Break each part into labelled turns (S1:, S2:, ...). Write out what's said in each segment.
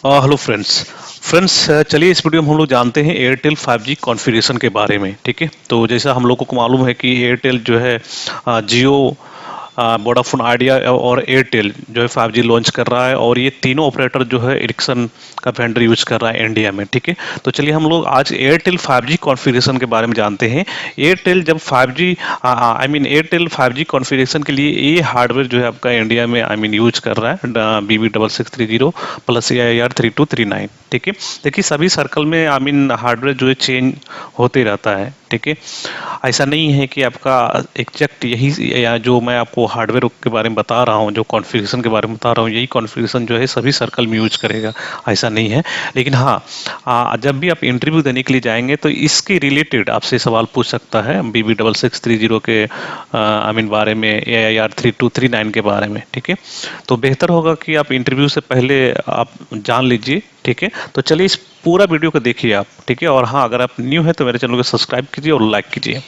S1: Hello friends चलिए इस video में हम लोग जानते हैं एयरटेल 5G कॉन्फ़िगरेशन के बारे में। ठीक है, तो जैसा हम लोगों को मालूम है कि एयरटेल जो है जियो, वोडाफोन आइडिया और एयरटेल जो है 5G लॉन्च कर रहा है, और ये तीनों ऑपरेटर जो है एरिक्सन का वेंडर यूज कर रहा है इंडिया में। ठीक है, तो चलिए हम लोग आज एयरटेल 5G कॉन्फ़िगरेशन के बारे में जानते हैं। एयरटेल जब 5G एयरटेल 5G कॉन्फ़िगरेशन के लिए ये हार्डवेयर जो है आपका इंडिया में यूज कर रहा है BB6630 प्लस AIR3239। ठीक है, देखिए सभी सर्कल में हार्डवेयर जो है चेंज होते रहता है। ठीक है, ऐसा नहीं है कि आपका एग्जैक्ट यही या जो मैं आपको हार्डवेयर के बारे में बता रहा हूँ, जो कॉन्फ़िगरेशन के बारे में बता रहा हूँ, यही कॉन्फ़िगरेशन जो है सभी सर्कल में यूज करेगा, ऐसा नहीं है। लेकिन हाँ, जब भी आप इंटरव्यू देने के लिए जाएंगे तो इसके रिलेटेड आपसे सवाल पूछ सकता है BB6630 के बारे में, AIR3239 के बारे में। ठीक है, तो बेहतर होगा कि आप इंटरव्यू से पहले आप जान लीजिए। ठीक है, तो चलिए इस पूरा वीडियो को देखिए आप। ठीक है, और हाँ, अगर आप न्यू है तो मेरे चैनल को सब्सक्राइब कीजिए और लाइक कीजिए।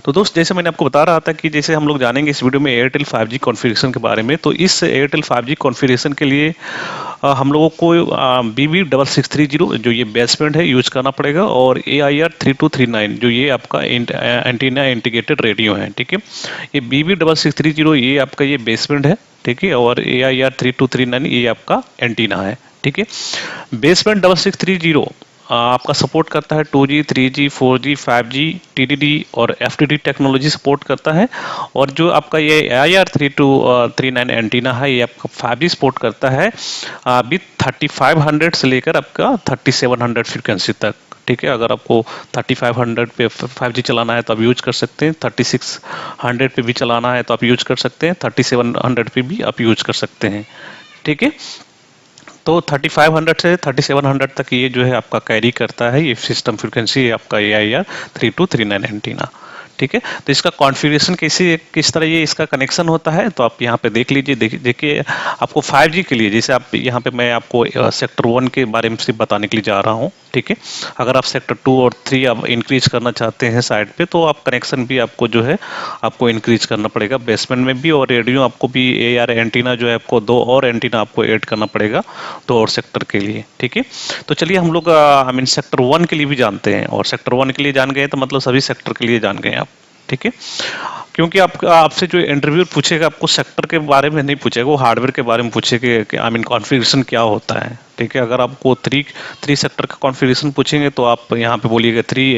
S1: तो दोस्त, जैसे मैंने आपको बता रहा था कि जैसे हम लोग जानेंगे इस वीडियो में एयरटेल 5G कॉन्फ़िगरेशन के बारे में, तो इस एयरटेल 5G कॉन्फ़िगरेशन के लिए हम लोगों को BB6630 जो ये बेसबैंड है यूज करना पड़ेगा, और AIR3239 जो ये आपका एंटीना इंटीग्रेटेड रेडियो है। ठीक है, ये BB6630 ये आपका ये बेसबैंड है। ठीक है, और AIR3239 ये आपका एंटीना है। ठीक है, बेसबैंड 6630 आपका सपोर्ट करता है 2G, 3G, 4G, 5G, TDD और FDD टेक्नोलॉजी सपोर्ट करता है। और जो आपका ये AIR3239 एंटीना है, ये आपका 5G सपोर्ट करता है विथ 3500 से लेकर आपका 3700 फ्रीक्वेंसी तक। ठीक है, अगर आपको 3500 पे 5G चलाना है तो आप यूज कर सकते हैं, 3600 पे भी चलाना है तो आप यूज कर सकते हैं, 3700 पे भी आप यूज कर सकते हैं। ठीक है, तो 3500 से 3700 तक ये जो है आपका कैरी करता है ये सिस्टम फ्रीक्वेंसी आपका AIR3239 एंटीना। ठीक है, तो इसका कॉन्फ़िगरेशन किस तरह ये इसका कनेक्शन होता है, तो आप यहाँ पे देख लीजिए। देखिए आपको 5G के लिए, जैसे आप यहाँ पे मैं आपको सेक्टर 1 के बारे में सिर्फ बताने के लिए जा रहा हूँ। ठीक है, अगर आप सेक्टर 2 और 3 आप इंक्रीज करना चाहते हैं साइड पे, तो आप कनेक्शन भी आपको जो है आपको इंक्रीज करना पड़ेगा बेसमेंट में भी, और रेडियो आपको भी AR एंटीना जो है आपको 2 और एंटीना आपको ऐड करना पड़ेगा 2 और सेक्टर के लिए। ठीक है, तो चलिए हम लोग सेक्टर 1 के लिए भी जानते हैं, और सेक्टर 1 के लिए जान गए तो मतलब सभी सेक्टर के लिए जान गए आप। ठीक है, क्योंकि आपसे जो इंटरव्यू पूछेगा आपको सेक्टर के बारे में नहीं पूछेगा, वो हार्डवेयर के बारे में पूछेगा कि कॉन्फ़िगरेशन क्या होता है। ठीक है, अगर आपको थ्री सेक्टर का कॉन्फ़िगरेशन पूछेंगे तो आप यहाँ पे बोलिएगा 3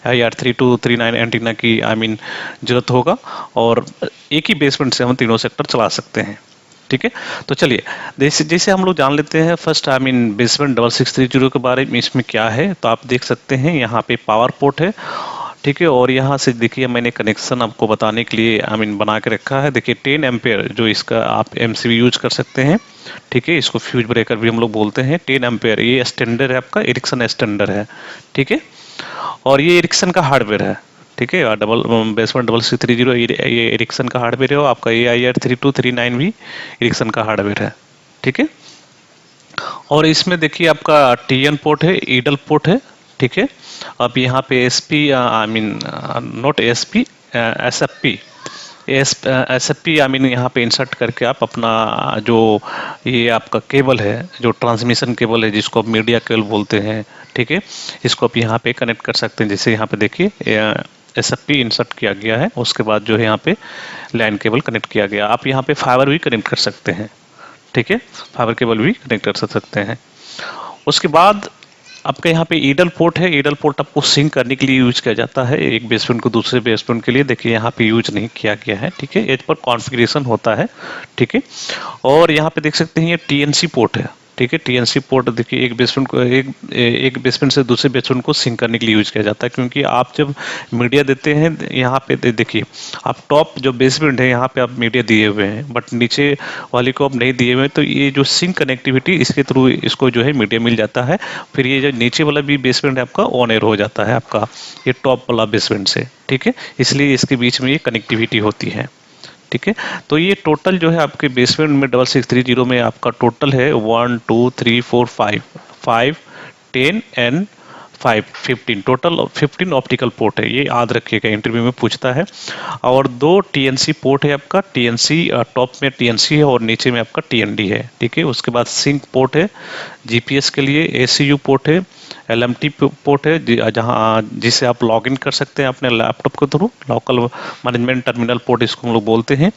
S1: AIR3239 एंटीना की जरूरत होगा, और एक ही बेसमेंट से हम तीनों सेक्टर चला सकते हैं। ठीक है, तो चलिए जैसे जैसे हम लोग जान लेते हैं फर्स्ट बेसमेंट 6630 के बारे में, इसमें क्या है। तो आप देख सकते हैं यहाँ पे पावर पोर्ट है। ठीक है, और यहाँ से देखिए मैंने कनेक्शन आपको बताने के लिए बना के रखा है। देखिए 10 एम्पेयर जो इसका आप MCB यूज कर सकते हैं। ठीक है, इसको फ्यूज ब्रेकर भी हम लोग बोलते हैं। 10 एम्पेयर ये स्टैंडर्ड है, आपका एरिक्सन स्टैंडर्ड है। ठीक है, और ये एरिक्सन का हार्डवेयर है। ठीक है, बेसमेंट 6630 ये एरिक्सन का हार्डवेयर है, आपका AIR3239 भी एरिक्सन का हार्डवेयर है। ठीक है, और इसमें देखिए आपका TN पोर्ट है, ईडल पोर्ट है। ठीक है, अब यहाँ पे SP not SP, SFP SFP यहाँ पे इंसर्ट करके आप अपना जो ये आपका केबल है, जो ट्रांसमिशन केबल है जिसको आप मीडिया केबल बोलते हैं। ठीक है, इसको आप यहाँ पे कनेक्ट कर सकते हैं। जैसे यहाँ पे देखिए SFP इंसर्ट किया गया है, उसके बाद जो है यहाँ पे लैन केबल कनेक्ट किया गया। आप यहाँ पे फाइबर भी कनेक्ट कर सकते हैं। ठीक है, फाइबर केबल भी कनेक्ट कर सकते हैं। उसके बाद आपके यहाँ पे ईडल पोर्ट है। ईडल पोर्ट आपको सिंक करने के लिए यूज किया जाता है, एक बेसमेंट को दूसरे बेसमेंट के लिए। देखिए यहाँ पे यूज नहीं किया गया है। ठीक है, एज पर कॉन्फ़िगरेशन होता है। ठीक है, और यहाँ पे देख सकते हैं ये TNC पोर्ट है। ठीक है, TNC पोर्ट देखिए एक बेसमेंट से दूसरे बेसमेंट को सिंक करने के लिए यूज किया जाता है, क्योंकि आप जब मीडिया देते हैं यहाँ पे देखिए आप टॉप जो बेसमेंट है यहाँ पे आप मीडिया दिए हुए हैं, बट नीचे वाले को आप नहीं दिए हुए हैं, तो ये जो सिंक कनेक्टिविटी इसके थ्रू इसको जो है मीडिया मिल जाता है। फिर ये जो नीचे वाला भी बेसमेंट है आपका ऑन एयर हो जाता है आपका ये टॉप वाला बेसमेंट से। ठीक है, इसलिए इसके बीच में ये कनेक्टिविटी होती है। ठीक है, तो ये टोटल जो है आपके बेसमेंट में 6630 में आपका टोटल है 1 2 3 4 5 10 एंड 15 टोटल 15 ऑप्टिकल पोर्ट है, ये याद रखिएगा, इंटरव्यू में पूछता है। और 2 टीएनसी पोर्ट है आपका, टीएनसी टॉप में टीएनसी है और नीचे में आपका टीएनडी है, ठीक है। उसके बाद सिंक पोर्ट है जीपीएस के लिए, एसीयू पोर्ट है, एलएमटी पोर्ट है जहाँ जिसे आप लॉगिन कर सकते हैं अपने लैपटॉप के through, local management terminal port इसको हम लोग बोलते हैं।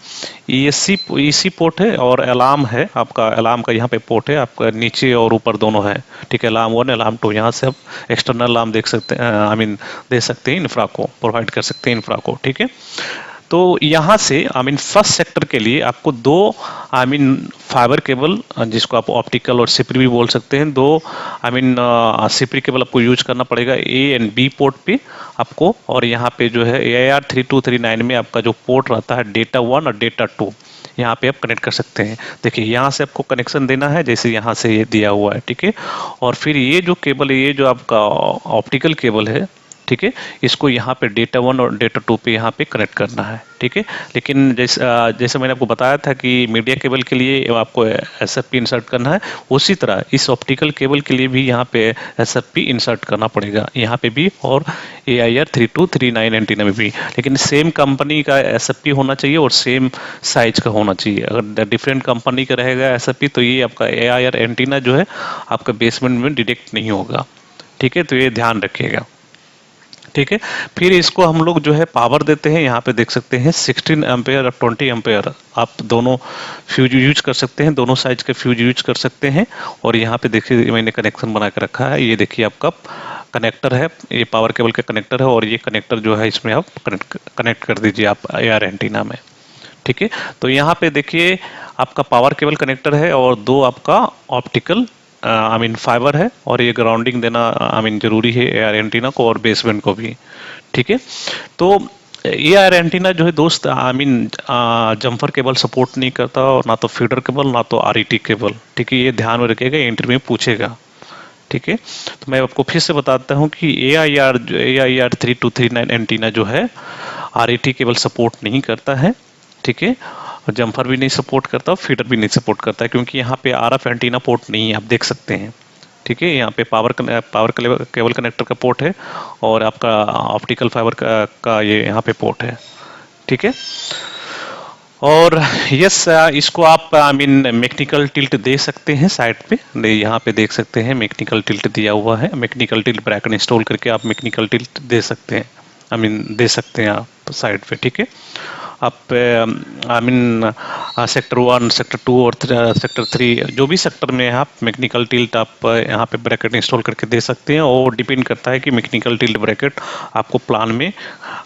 S1: ईसी पोर्ट है और अलार्म है आपका, अलार्म का यहाँ पे पोर्ट है आपका, नीचे और ऊपर दोनों है, ठीक है। अलार्म 1 अलार्म 2, यहाँ से आप एक्सटर्नल अलार्म देख सकते हैं, आई मीन दे सकते हैं, इंफ्रा को प्रोवाइड कर सकते हैं इंफ्रा को, ठीक है। तो यहाँ से आई मीन फर्स्ट सेक्टर के लिए आपको 2 आई मीन फाइबर केबल, जिसको आप ऑप्टिकल और सिपरी भी बोल सकते हैं, 2 आई मीन सिपरी केबल आपको यूज करना पड़ेगा ए एंड बी पोर्ट पे आपको। और यहाँ पे जो है AIR3239 में आपका जो पोर्ट रहता है डेटा 1 और डेटा 2, यहाँ पे आप कनेक्ट कर सकते हैं। देखिए यहाँ से आपको कनेक्शन देना है, जैसे यहाँ से ये दिया हुआ है, ठीक है। और फिर ये जो केबल है, ये जो आपका ऑप्टिकल केबल है, ठीक है, इसको यहाँ पे डेटा 1 और डेटा 2 पे यहाँ पे कनेक्ट करना है, ठीक है। लेकिन जैसे मैंने आपको बताया था कि मीडिया केबल के लिए आपको SFP इंसर्ट करना है, उसी तरह इस ऑप्टिकल केबल के लिए भी यहाँ पे SFP इंसर्ट करना पड़ेगा, यहाँ पे भी और AIR3239 एंटीना में भी। लेकिन सेम कंपनी का SFP होना चाहिए और सेम साइज का होना चाहिए। अगर डिफरेंट कंपनी का रहेगा SFP तो ये आपका AIR एंटीना जो है आपका बेसमेंट में डिटेक्ट नहीं होगा, ठीक है। तो ये ध्यान रखिएगा, ठीक है। फिर इसको हम लोग जो है पावर देते हैं, यहाँ पे देख सकते हैं 16 एम्पेयर और 20 एम्पेयर, आप दोनों फ्यूज यूज कर सकते हैं, दोनों साइज के फ्यूज यूज कर सकते हैं। और यहाँ पे देखिए मैंने कनेक्शन बना के रखा है, ये देखिए आपका कनेक्टर है, ये पावर केबल का कनेक्टर है, और ये कनेक्टर जो है इसमें आप कनेक्ट कर दीजिए आप AR एंटीना में, ठीक है। तो यहाँ पे देखिए आपका पावर केबल कनेक्टर है और 2 आपका ऑप्टिकल आई मीन फाइबर है, और ये ग्राउंडिंग देना आई मीन जरूरी है AR एंटीना को और बेसमेंट को भी, ठीक है। तो AR एंटीना जो है दोस्त I mean jumper cable support नहीं करता, और ना तो फीडर केबल ना तो RET केबल, ठीक है। ये ध्यान में रखिएगा, इंटरव्यू में पूछेगा, ठीक है। तो मैं आपको फिर से बताता हूँ कि AIR3239 एंटीना जो है RET केबल सपोर्ट नहीं करता है, ठीक है। जम्फर भी नहीं सपोर्ट करता, फीडर भी नहीं सपोर्ट करता है, क्योंकि यहाँ पे RF एंटीना पोर्ट नहीं है, आप देख सकते हैं, ठीक है। यहाँ पे पावर केबल कनेक्टर का पोर्ट है और आपका ऑप्टिकल फाइबर का ये यहाँ पे पोर्ट है, ठीक है। और यस इसको आप आई मीन मैकेनिकल टिल्ट दे सकते हैं साइड पे, यहाँ पे देख सकते हैं मैकेनिकल टिल्ट दिया हुआ है, मैकेनिकल टिल्ट ब्रैकेट इंस्टॉल करके आप मैकेनिकल टिल्ट दे सकते हैं, आई मीन दे सकते हैं आप साइड पे, ठीक है। आप आई मीन सेक्टर 1, सेक्टर 2 और सेक्टर 3 जो भी सेक्टर में है आप मैकेनिकल टिल्ट आप यहाँ पे ब्रैकेट इंस्टॉल करके दे सकते हैं। और डिपेंड करता है कि मैकेनिकल टिल्ट ब्रैकेट आपको प्लान में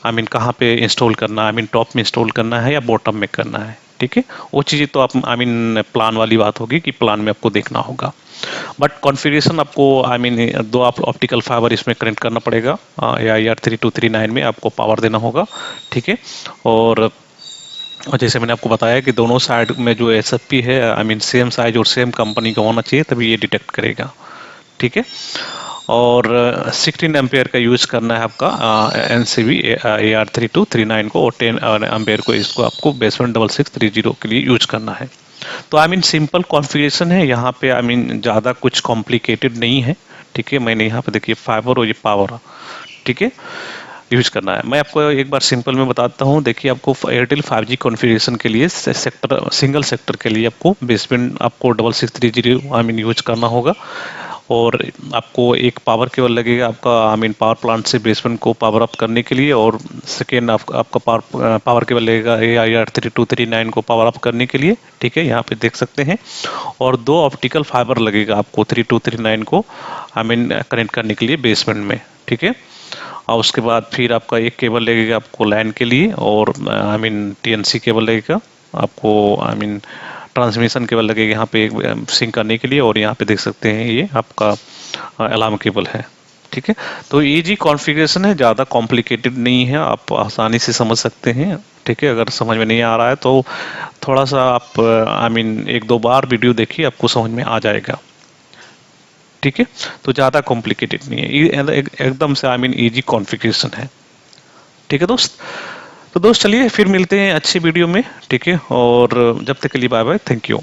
S1: आई मीन कहाँ पे इंस्टॉल करना है, आई मीन टॉप में इंस्टॉल करना है या बॉटम में करना है, ठीक है। वो चीज़ें तो आप आई मीन प्लान वाली बात होगी कि प्लान में आपको देखना होगा। बट कॉन्फ़िगरेशन आपको आई मीन 2 आप ऑप्टिकल फाइबर इसमें कनेक्ट करना पड़ेगा, AIR3239 में आपको पावर देना होगा, ठीक है। और जैसे मैंने आपको बताया कि दोनों साइड में जो SFP है आई मीन सेम साइज और सेम कंपनी का होना चाहिए, तभी ये डिटेक्ट करेगा, ठीक है। और 16 एम्पेयर का यूज करना है आपका NCV AR3239 को, और 10 एम्पेयर को इसको आपको बेसमेंट 6630 के लिए यूज करना है। तो आई मीन सिंपल कॉन्फ़िगरेशन है यहाँ पे, आई मीन ज़्यादा कुछ कॉम्प्लिकेटेड नहीं है, ठीक है। मैंने यहाँ पे देखिए फाइबर और ये पावर, ठीक है, यूज करना है। मैं आपको एक बार सिंपल में बताता हूँ। देखिए आपको एयरटेल 5G कॉन्फ़िगरेशन के लिए सेक्टर सिंगल सेक्टर के लिए आपको बेसमेंट आपको 6630 आई मीन यूज करना होगा, और आपको एक पावर केबल लगेगा आपका आई मीन पावर प्लांट से बेसमेंट को पावर अप करने के लिए, और सेकेंड आपका पावर केबल लगेगा AIR3239 को पावर अप करने के लिए, ठीक है, यहाँ पे देख सकते हैं। और 2 ऑप्टिकल फाइबर लगेगा आपको 3239 को आई मीन कनेक्ट करने के लिए बेसमेंट में, ठीक है। और उसके बाद फिर आपका एक केबल लगेगा आपको लैन के लिए, और आई मीन TNC केबल लगेगा आपको, आई मीन ट्रांसमिशन केबल लगेगा यहाँ पे सिंक करने के लिए, और यहाँ पे देख सकते हैं ये आपका अलार्म केबल है, ठीक है। तो इजी कॉन्फ़िगरेशन है, ज़्यादा कॉम्प्लिकेटेड नहीं है, आप आसानी से समझ सकते हैं, ठीक है। अगर समझ में नहीं आ रहा है तो थोड़ा सा आप आई मीन 1-2 बार वीडियो देखिए, आपको समझ में आ जाएगा, ठीक है। तो ज़्यादा कॉम्प्लिकेटेड नहीं है, एकदम से आई मीन इजी कॉन्फ़िगरेशन है, ठीक है दोस्त। तो दोस्त चलिए फिर मिलते हैं अच्छी वीडियो में, ठीक है। और जब तक के लिए बाय बाय, थैंक यू।